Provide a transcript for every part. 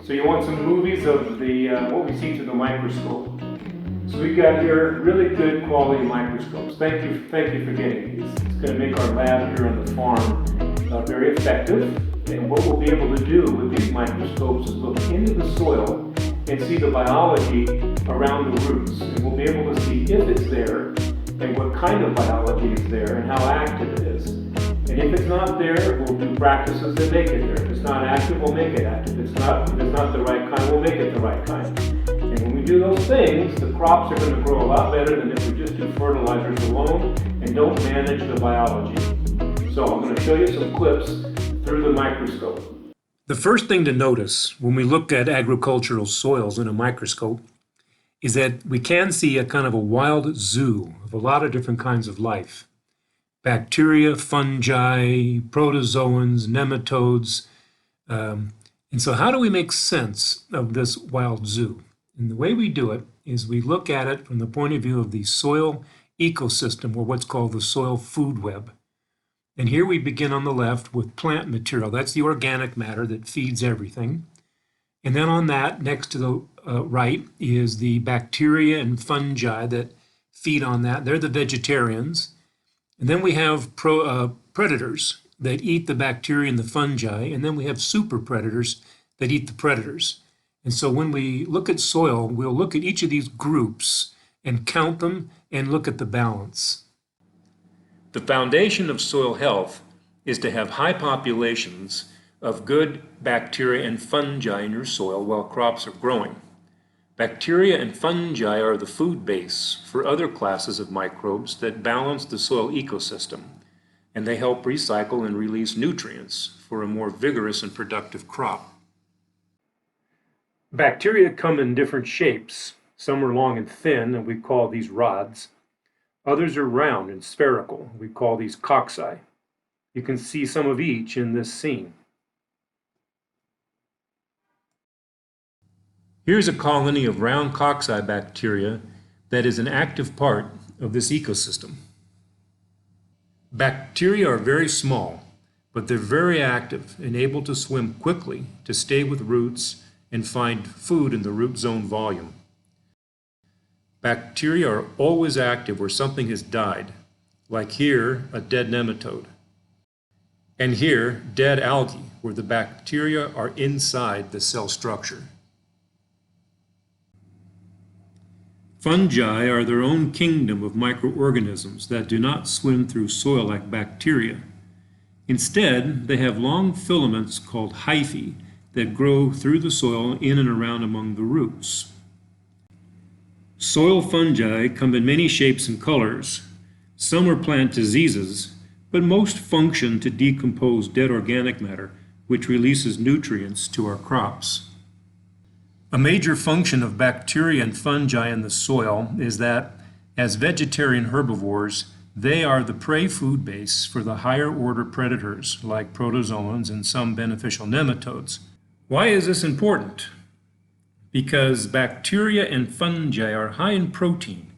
So you want some movies of the what we see through the microscope. So we've got here really good quality microscopes. Thank you for getting these. It's going to make our lab here on the farm very effective. And what we'll be able to do with these microscopes is look into the soil and see the biology around the roots. And we'll be able to see if it's there and what kind of biology is there and how active it is. And if it's not there, we'll do practices that make it there. If it's not active, we'll make it active. If it's not the right kind, we'll make it the right kind. And when we do those things, the crops are going to grow a lot better than if we just do fertilizers alone and don't manage the biology. So I'm going to show you some clips through the microscope. The first thing to notice when we look at agricultural soils in a microscope is that we can see a kind of a wild zoo of a lot of different kinds of life. Bacteria, fungi, protozoans, nematodes. And so how do we make sense of this wild zoo? And the way we do it is we look at it from the point of view of the soil ecosystem, or what's called the soil food web. And here we begin on the left with plant material. That's the organic matter that feeds everything. And then on that, next to the right, is the bacteria and fungi that feed on that. They're the vegetarians. And then we have predators that eat the bacteria and the fungi. And then we have super predators that eat the predators. And so when we look at soil, we'll look at each of these groups and count them and look at the balance. The foundation of soil health is to have high populations of good bacteria and fungi in your soil while crops are growing. Bacteria and fungi are the food base for other classes of microbes that balance the soil ecosystem, and they help recycle and release nutrients for a more vigorous and productive crop. Bacteria come in different shapes. Some are long and thin, and we call these rods. Others are round and spherical. We call these cocci. You can see some of each in this scene. Here's a colony of round cocci bacteria that is an active part of this ecosystem. Bacteria are very small, but they're very active and able to swim quickly to stay with roots and find food in the root zone volume. Bacteria are always active where something has died, like here, a dead nematode. And here, dead algae, where the bacteria are inside the cell structure. Fungi are their own kingdom of microorganisms that do not swim through soil like bacteria. Instead, they have long filaments called hyphae that grow through the soil in and around among the roots. Soil fungi come in many shapes and colors. Some are plant diseases, but most function to decompose dead organic matter, which releases nutrients to our crops. A major function of bacteria and fungi in the soil is that, as vegetarian herbivores, they are the prey food base for the higher order predators like protozoans and some beneficial nematodes. Why is this important? Because bacteria and fungi are high in protein,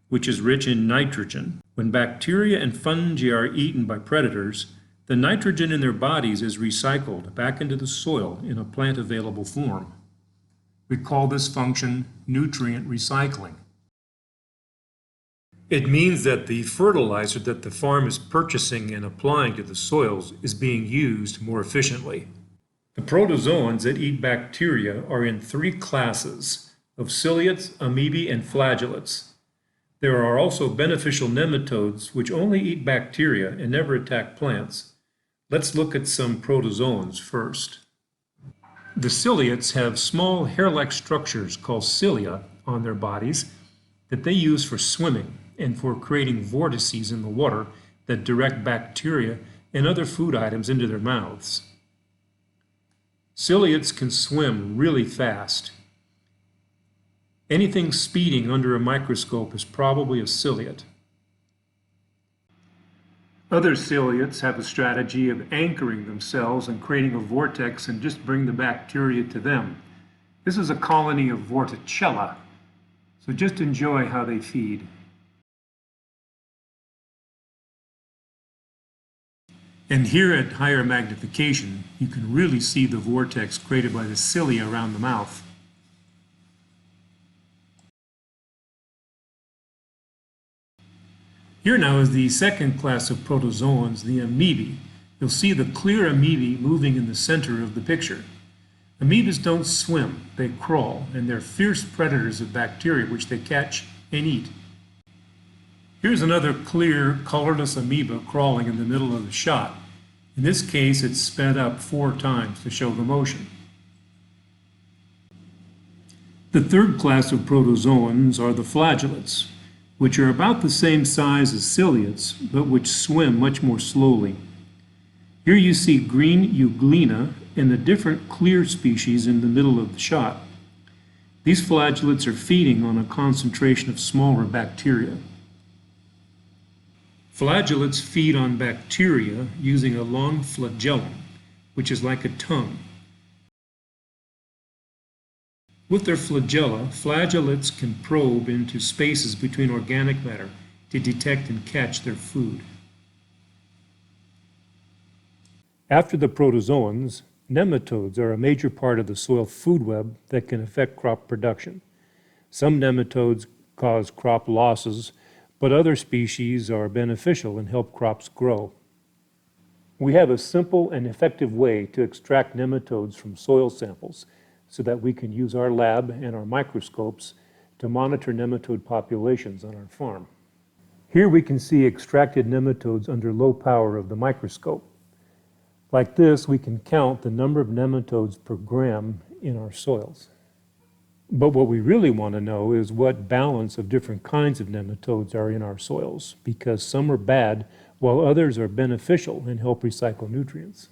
which is rich in nitrogen. When bacteria and fungi are eaten by predators, the nitrogen in their bodies is recycled back into the soil in a plant-available form. We call this function nutrient recycling. It means that the fertilizer that the farm is purchasing and applying to the soils is being used more efficiently. The protozoans that eat bacteria are in three classes of ciliates, amoebae, and flagellates. There are also beneficial nematodes which only eat bacteria and never attack plants. Let's look at some protozoans first. The ciliates have small hair-like structures called cilia on their bodies that they use for swimming and for creating vortices in the water that direct bacteria and other food items into their mouths. Ciliates can swim really fast. Anything speeding under a microscope is probably a ciliate. Other ciliates have a strategy of anchoring themselves and creating a vortex and just bring the bacteria to them. This is a colony of Vorticella, so just enjoy how they feed. And here at higher magnification, you can really see the vortex created by the cilia around the mouth. Here now is the second class of protozoans, the amoebae. You'll see the clear amoebae moving in the center of the picture. Amoebas don't swim, they crawl, and they're fierce predators of bacteria which they catch and eat. Here's another clear, colorless amoeba crawling in the middle of the shot. In this case, it's sped up 4 times to show the motion. The third class of protozoans are the flagellates, which are about the same size as ciliates, but which swim much more slowly. Here you see green euglena and the different clear species in the middle of the shot. These flagellates are feeding on a concentration of smaller bacteria. Flagellates feed on bacteria using a long flagellum, which is like a tongue. With their flagella, flagellates can probe into spaces between organic matter to detect and catch their food. After the protozoans, nematodes are a major part of the soil food web that can affect crop production. Some nematodes cause crop losses, but other species are beneficial and help crops grow. We have a simple and effective way to extract nematodes from soil samples so that we can use our lab and our microscopes to monitor nematode populations on our farm. Here we can see extracted nematodes under low power of the microscope. Like this, we can count the number of nematodes per gram in our soils. But what we really want to know is what balance of different kinds of nematodes are in our soils, because some are bad while others are beneficial and help recycle nutrients.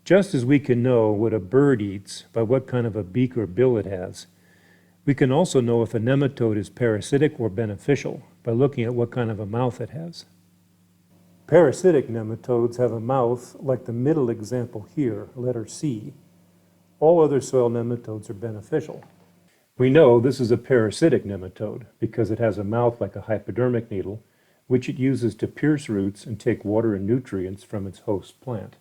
Just as we can know what a bird eats by what kind of a beak or bill it has, we can also know if a nematode is parasitic or beneficial by looking at what kind of a mouth it has. Parasitic nematodes have a mouth like the middle example here, letter C. All other soil nematodes are beneficial. We know this is a parasitic nematode because it has a mouth like a hypodermic needle, which it uses to pierce roots and take water and nutrients from its host plant.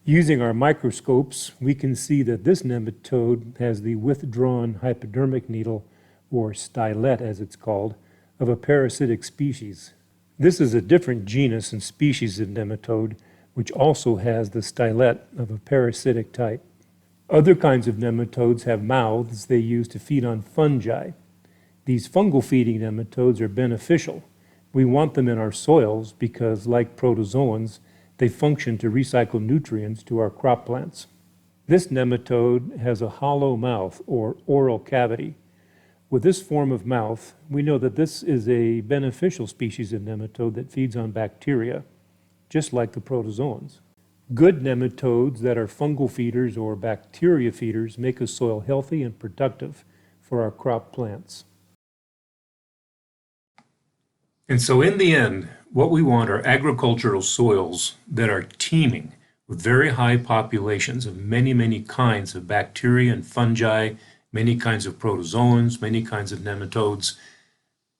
Using our microscopes, we can see that this nematode has the withdrawn hypodermic needle, or stylet as it's called, of a parasitic species. This is a different genus and species of nematode, which also has the stylet of a parasitic type. Other kinds of nematodes have mouths they use to feed on fungi. These fungal-feeding nematodes are beneficial. We want them in our soils because, like protozoans, they function to recycle nutrients to our crop plants. This nematode has a hollow mouth, or oral cavity. With this form of mouth, we know that this is a beneficial species of nematode that feeds on bacteria, just like the protozoans. Good nematodes that are fungal feeders or bacteria feeders make a soil healthy and productive for our crop plants. And so in the end, what we want are agricultural soils that are teeming with very high populations of many, many kinds of bacteria and fungi, many kinds of protozoans, many kinds of nematodes,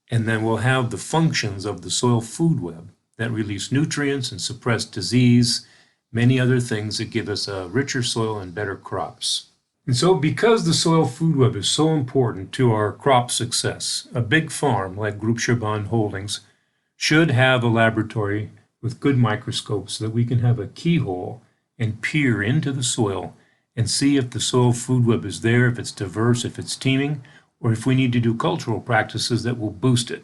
and then we'll have the functions of the soil food web that release nutrients and suppress disease, many other things that give us a richer soil and better crops. And so because the soil food web is so important to our crop success, a big farm like Grup Serban Holdings should have a laboratory with good microscopes so that we can have a keyhole and peer into the soil and see if the soil food web is there, if it's diverse, if it's teeming, or if we need to do cultural practices that will boost it.